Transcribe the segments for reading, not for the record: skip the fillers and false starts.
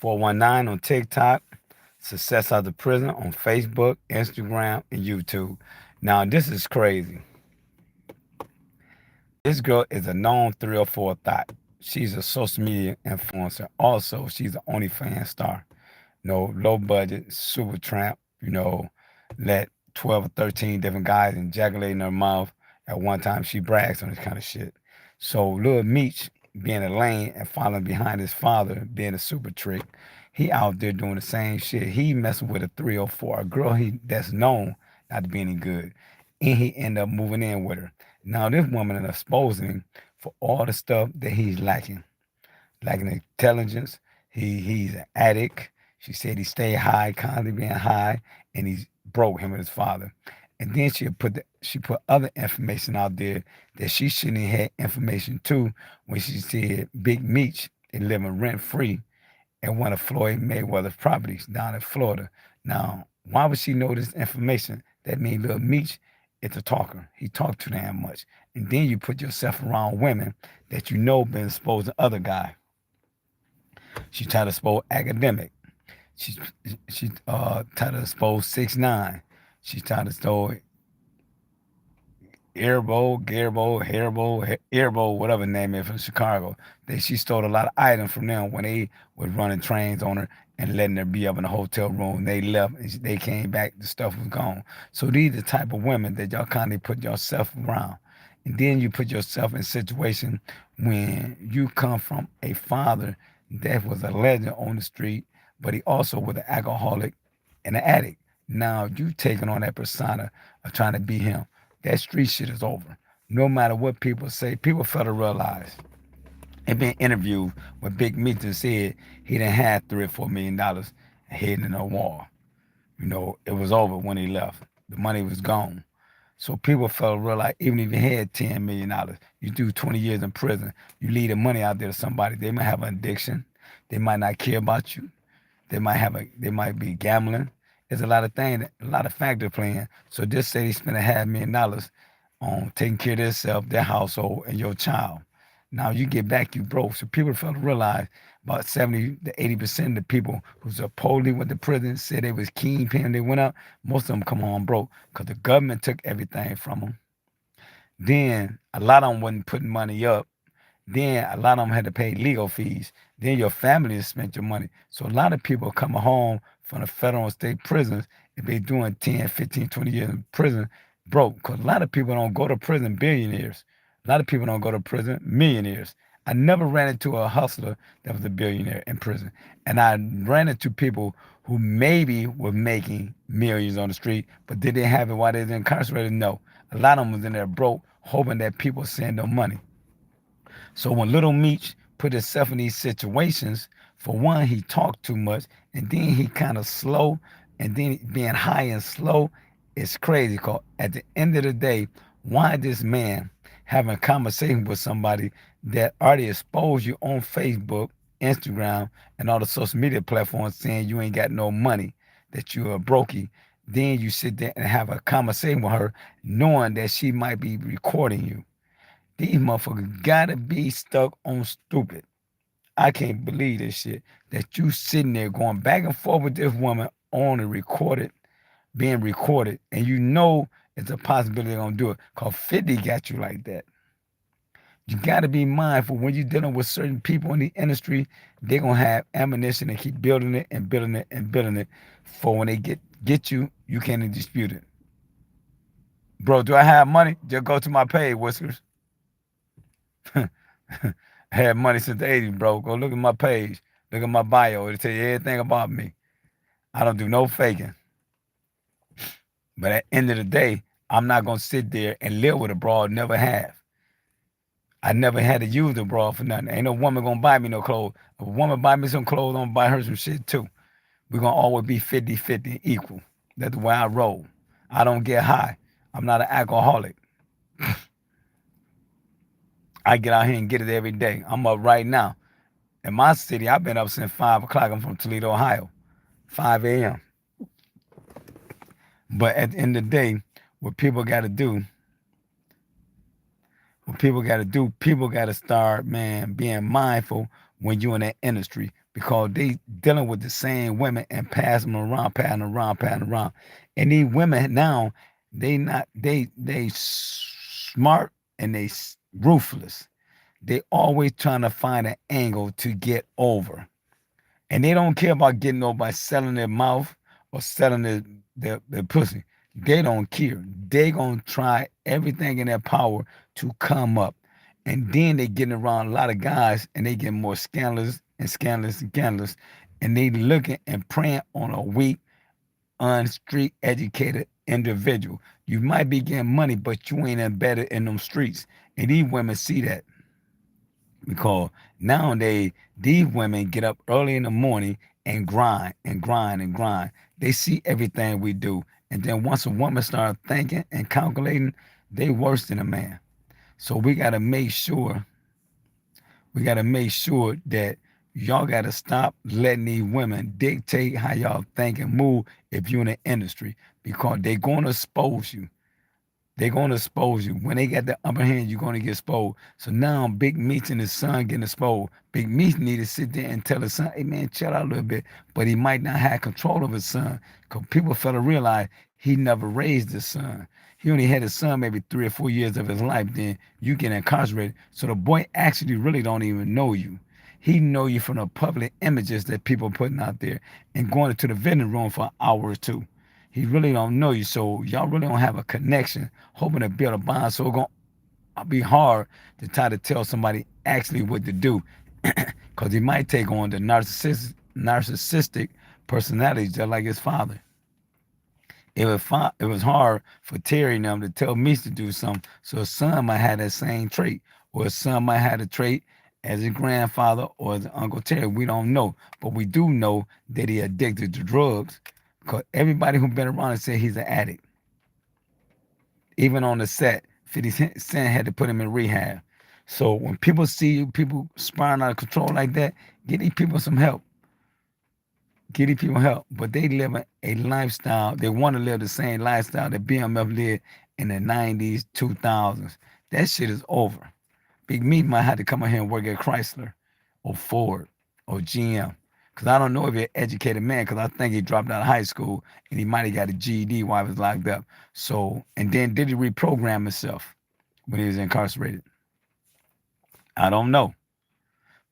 419 on TikTok, Success Out of Prison on Facebook, Instagram, and YouTube. Now, this is crazy. This girl is a known 304 thought. She's a social media influencer. Also, she's an OnlyFans star. Low budget, super tramp, let 12 or 13 different guys ejaculate in her mouth at one time. She brags on this kind of shit. So Lil Meech, being a lane and following behind his father, being a super trick, he out there doing the same shit. He messing with a 304, a girl that's known not to be any good. And he end up moving in with her. Now this woman is exposing him for all the stuff that he's lacking intelligence. He's an addict. She said he stayed high, constantly being high, and he's broke him and his father. And then she put other information out there that she shouldn't have had information too when she said Big Meech is living rent free at one of Floyd Mayweather's properties down in Florida. Now, why would she know this information? That means Lil Meech is a talker. He talked too damn much. And then you put yourself around women that you know been exposed to other guys. She tried to expose academic. She tried to expose 6ix9ine. She tried to expose Earbo, whatever the name is from Chicago. She stole a lot of items from them when they was running trains on her and letting her be up in a hotel room. They left and they came back, the stuff was gone. So these are the type of women that y'all kind of put yourself around. And then you put yourself in a situation when you come from a father that was a legend on the street, but he also was an alcoholic and an addict. Now you taking on that persona of trying to be him. That street shit is over. No matter what people say, people fail to realize. And been interviewed with Big Meech and said he didn't have $3 or $4 million hidden in a wall. It was over when he left. The money was gone. So people felt real like even if you had $10 million, you do 20 years in prison, you leave the money out there to somebody. They might have an addiction. They might not care about you. They might be gambling. There's a lot of things, a lot of factors playing. So just say they spent $500,000 on taking care of themselves, their household, and your child. Now you get back, you broke. So people fail to realize about 70 to 80% of the people who supposedly went to prison said they was kingpin, they went out, most of them come on broke because the government took everything from them. Then a lot of them wasn't putting money up. Then a lot of them had to pay legal fees. Then your family has spent your money. So a lot of people coming home from the federal and state prisons, if they doing 10, 15, 20 years in prison, broke. Because a lot of people don't go to prison billionaires. A lot of people don't go to prison millionaires. I never ran into a hustler that was a billionaire in prison. And I ran into people who maybe were making millions on the street, but did they have it while they was incarcerated? No. A lot of them was in there broke, hoping that people send them money. So when Little Meech put himself in these situations, for one, he talked too much, and then he kind of slow, and then being high and slow is crazy. Cause at the end of the day, why this man having a conversation with somebody that already exposed you on Facebook, Instagram, and all the social media platforms saying you ain't got no money, that you're a brokey, then you sit there and have a conversation with her knowing that she might be recording you. These motherfuckers gotta be stuck on stupid. I can't believe this shit. That you sitting there going back and forth with this woman on a recorded, being recorded, and you know it's a possibility they're gonna do it. Cause 50 got you like that. You gotta be mindful when you're dealing with certain people in the industry, they're gonna have ammunition and keep building it and building it and building it. For when they get you, you can't dispute it. Bro, do I have money? Just go to my page, Whiskers. I had money since the 80s, bro. Go look at my page. Look at my bio. It'll tell you everything about me. I don't do no faking. But at the end of the day, I'm not going to sit there and live with a broad. Never have. I never had to use a broad for nothing. Ain't no woman going to buy me no clothes. If a woman buy me some clothes, I'm going to buy her some shit too. We're going to always be 50-50 equal. That's the way I roll. I don't get high. I'm not an alcoholic. I get out here and get it every day. I'm up right now. In my city, I've been up since 5 o'clock. I'm from Toledo, Ohio. 5 a.m. But at the end of the day, what people got to do, people got to start, man, being mindful when you're in that industry. because they dealing with the same women and pass them around, passing around, passing around. And these women now, they smart and ruthless. They always trying to find an angle to get over. And they don't care about getting over by selling their mouth or selling their pussy. They don't care. They gonna try everything in their power to come up. And then they getting around a lot of guys and they get more scandalous and scandalous and scandalous. And they looking and preying on a weak, unstreet educated individual. You might be getting money, but you ain't embedded in them streets. And these women see that. Because nowadays, these women get up early in the morning and grind and grind and grind. They see everything we do. And then once a woman starts thinking and calculating, they worse than a man. So we gotta make sure that y'all gotta stop letting these women dictate how y'all think and move if you're in the industry because they're gonna expose you. They're gonna expose you. When they got the upper hand, you're gonna get exposed. So now Big Meech and his son getting exposed. Big Meech need to sit there and tell his son, hey man, chill out a little bit. But he might not have control of his son. Because people fail to realize he never raised his son. He only had his son maybe 3 or 4 years of his life, then you get incarcerated. So the boy actually really don't even know you. He know you from the public images that people putting out there and going into the vending room for an hour or two. He really don't know you, so y'all really don't have a connection, hoping to build a bond. So it's gonna be hard to try to tell somebody actually what to do, because he might take on the narcissistic personality just like his father. It was hard for Terry and them to tell me to do something, so his son might have that same trait, or his son might have the trait as his grandfather or his Uncle Terry. We don't know, but we do know that he addicted to drugs, because everybody who been around him said he's an addict. Even on the set, 50 Cent had to put him in rehab. So when people see people spiraling out of control like that, get these people some help. Get these people help. But they live a lifestyle. They want to live the same lifestyle that BMF lived in the 90s, 2000s. That shit is over. Big Meat might have to come out here and work at Chrysler or Ford or GM. Because I don't know if he's an educated man, because I think he dropped out of high school and he might have got a GED while he was locked up. So, and then did he reprogram himself when he was incarcerated? I don't know.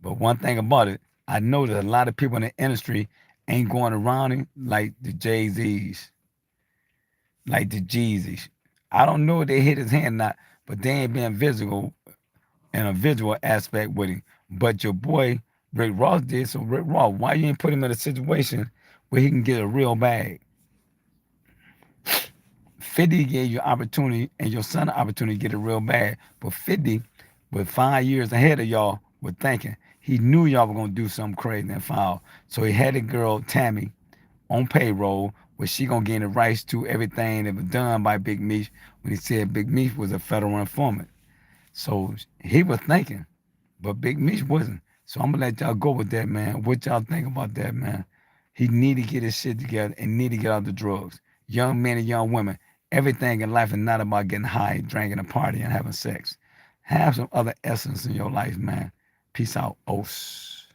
But one thing about it, I know that a lot of people in the industry ain't going around him like the Jay-Z's, like the Jeezys. I don't know if they hit his hand or not, but they ain't been visible in a visual aspect with him. But your boy Rick Ross did. So Rick Ross, why you ain't put him in a situation where he can get a real bag? 50 gave you opportunity and your son an opportunity to get a real bag. But 50, with 5 years ahead of y'all, were thinking he knew y'all were gonna do something crazy and foul. So he had the girl Tammy on payroll where she gonna gain the rights to everything that was done by Big Meech when he said Big Meech was a federal informant. So he was thinking, but Big Meech wasn't. So I'm gonna let y'all go with that, man. What y'all think about that, man? He need to get his shit together and need to get out the drugs. Young men and young women, everything in life is not about getting high, drinking, and partying, and having sex. Have some other essence in your life, man. Peace out, os.